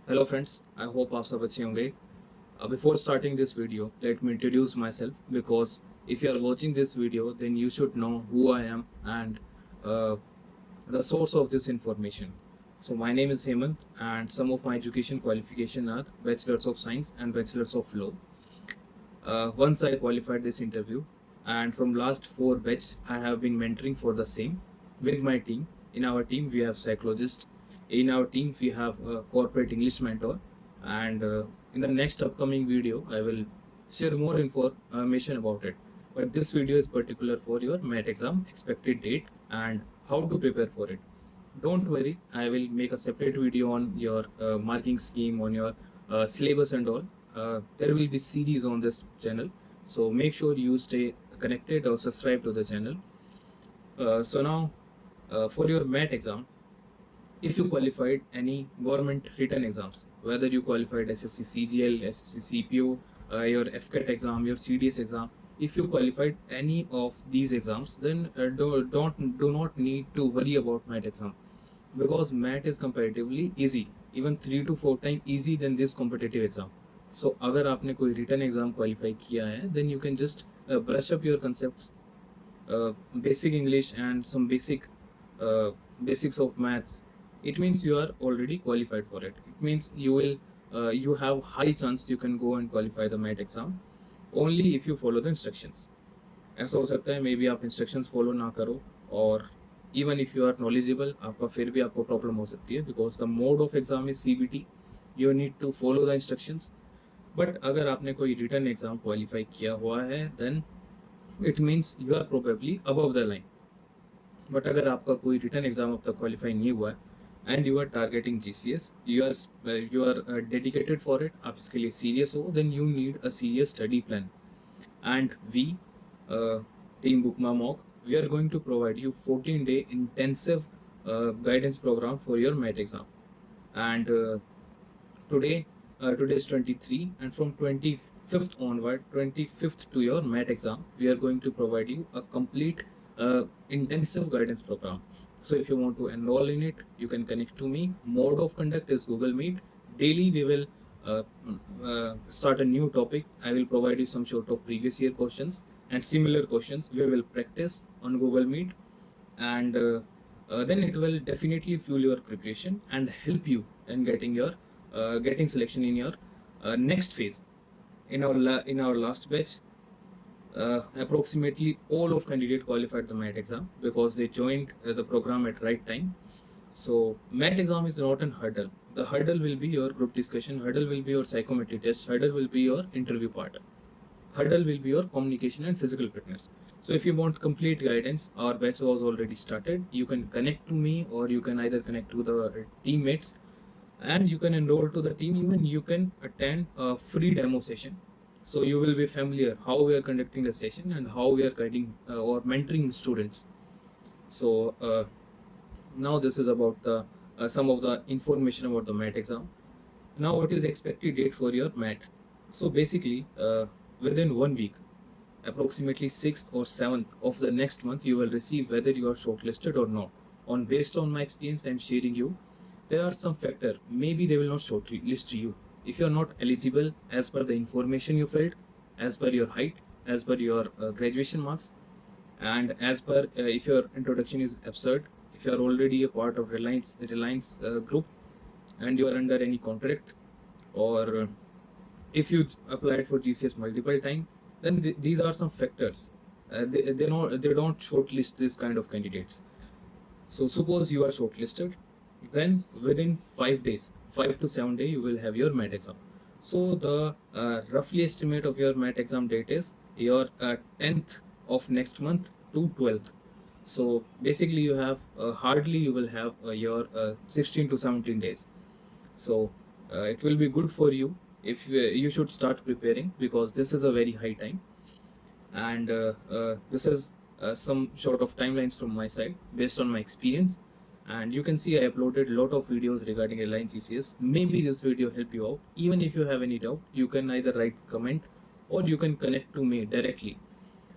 Hello friends, I hope आप सब अच्छे होंगे. Before starting this video, let me introduce myself because if you are watching this video, then you should know who I am and uh, the source of this information. So my name is Hemant and some of my education qualification are Bachelors of Science and Bachelors of Law. Once I qualified this interview and from last 4 batch, I have been mentoring for the same with my team. In our team, we have psychologists. In our team, we have a corporate English mentor. And in the next upcoming video, I will share more information about it. But this video is particular for your MAT exam, expected date, and how to prepare for it. Don't worry, I will make a separate video on your marking scheme, on your syllabus and all. There will be series on this channel, so make sure you stay connected or subscribe to the channel. So now, for your MAT exam, if you qualified any government written exams, whether you qualified SSC CGL, SSC CPO, your FCAT exam, your CDS exam, if you qualified any of these exams, then do not need to worry about MAT exam because MAT is comparatively easy, even 3 to 4 times easy than this competitive exam. So अगर आपने कोई written exam qualify किया है, then you can just brush up your concepts, basic English and some basics of maths. It means you are already qualified for it. It means you have high chance you can go and qualify the MAT exam only if you follow the instructions. ऐसा हो सकता है maybe आप instructions follow ना करो और even if you are knowledgeable आपका फिर भी आपको प्रॉब्लम हो सकती है because the mode of exam is CBT. You need to follow the instructions. But अगर आपने कोई रिटर्न एग्जाम क्वालिफाई किया हुआ है then it means you are probably above the line. But अगर आपका कोई रिटर्न एग्जाम अब तक क्वालिफाई नहीं हुआ है and you are targeting GCS, you are dedicated for it, आप इसके लिए serious हो, then you need a serious study plan. And we, team BookMyMock, we are going to provide you 14-day intensive guidance program for your MAT exam. And today is 23, and from 25th onward, 25th to your MAT exam, we are going to provide you a complete intensive guidance program. So if you want to enroll in it, you can connect to me. Mode of conduct is Google Meet. Daily we will start a new topic. I will provide you some sort of previous year questions and similar questions. We will practice on Google Meet, and then it will definitely fuel your preparation and help you in getting selection in your next phase. In our last batch, approximately all of candidates qualified the MAT exam because they joined the program at right time. So MAT exam is not an hurdle. The hurdle will be your group discussion, hurdle will be your psychometric test, hurdle will be your interview part, hurdle will be your communication and physical fitness. So if you want complete guidance, our batch was already started. You can connect to me or you can either connect to the teammates and you can enroll to the team. Even you can attend a free demo session. So you will be familiar how we are conducting the session and how we are guiding or mentoring students. So now this is about the some of the information about the MAT exam. Now what is expected date for your MAT? So basically within 1 week, approximately 6th or 7th of the next month, you will receive whether you are shortlisted or not. Based on my experience, I'm sharing you. There are some factors. Maybe they will not shortlist you. If you are not eligible as per the information you filled, as per your height, as per your graduation marks, and as per if your introduction is absurd, if you are already a part of Reliance group, and you are under any contract, or if you applied for GCS multiple times, then these are some factors. They don't shortlist this kind of candidates. So suppose you are shortlisted, then within 5 days, 5 to 7 days, you will have your MAT exam. So the roughly estimate of your MAT exam date is your 10th of next month to 12th. So basically you have hardly you will have your 16 to 17 days. So it will be good for you if you should start preparing because this is a very high time. And this is some sort of timelines from my side based on my experience. And you can see I uploaded a lot of videos regarding Reliance GCS. Maybe this video help you out. Even if you have any doubt, you can either write comment or you can connect to me directly.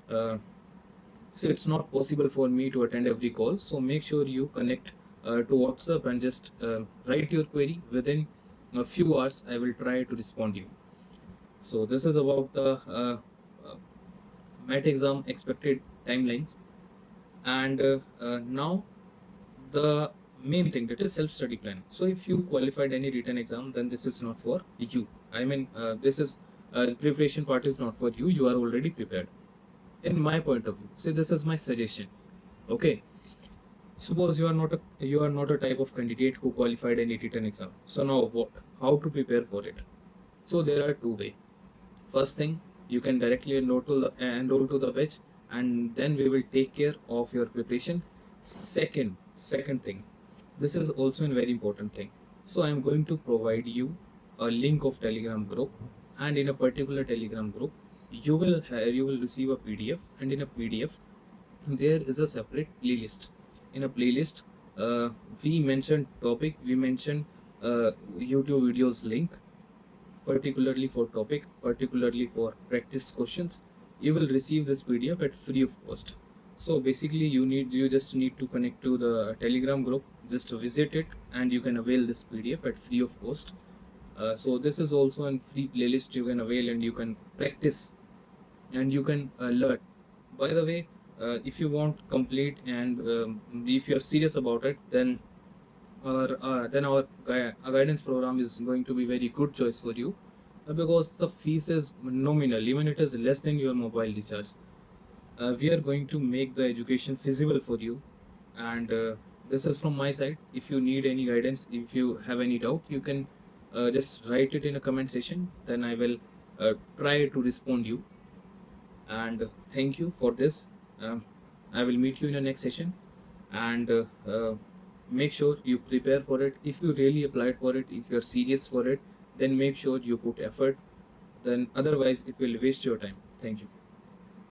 So it's not possible for me to attend every call. So make sure you connect to WhatsApp and just write your query within a few hours I will try to respond you. So this is about the MAT exam expected timelines. And now the main thing, that is self-study plan. So if you qualified any written exam, then this is not for you. I mean, this is preparation part is not for you. You are already prepared. In my point of view, so this is my suggestion. Okay. Suppose you are not a type of candidate who qualified any written exam. So now what? How to prepare for it? So there are two ways. First thing, you can directly enroll to the batch, and then we will take care of your preparation. Second thing, this is also a very important thing. So I am going to provide you a link of Telegram group, and in a particular Telegram group, you will receive a PDF, and in a PDF there is a separate playlist. In a playlist, we mentioned topic, we mentioned YouTube videos link, particularly for topic, particularly for practice questions. You will receive this PDF at free of cost. So basically you just need to connect to the Telegram group, just visit it, and you can avail this PDF at free of cost. So this is also a free playlist you can avail, and you can practice and you can learn. By the way, if you want complete and if you are serious about it, then our guidance program is going to be very good choice for you, because the fees is nominal, even it is less than your mobile recharge. We are going to make the education feasible for you, and this is from my side. If you need any guidance, if you have any doubt, you can just write it in a comment section, then I will try to respond you. And thank you for this. I will meet you in the next session, and make sure you prepare for it. If you really applied for it, if you are serious for it, then make sure you put effort, then otherwise it will waste your time. Thank you.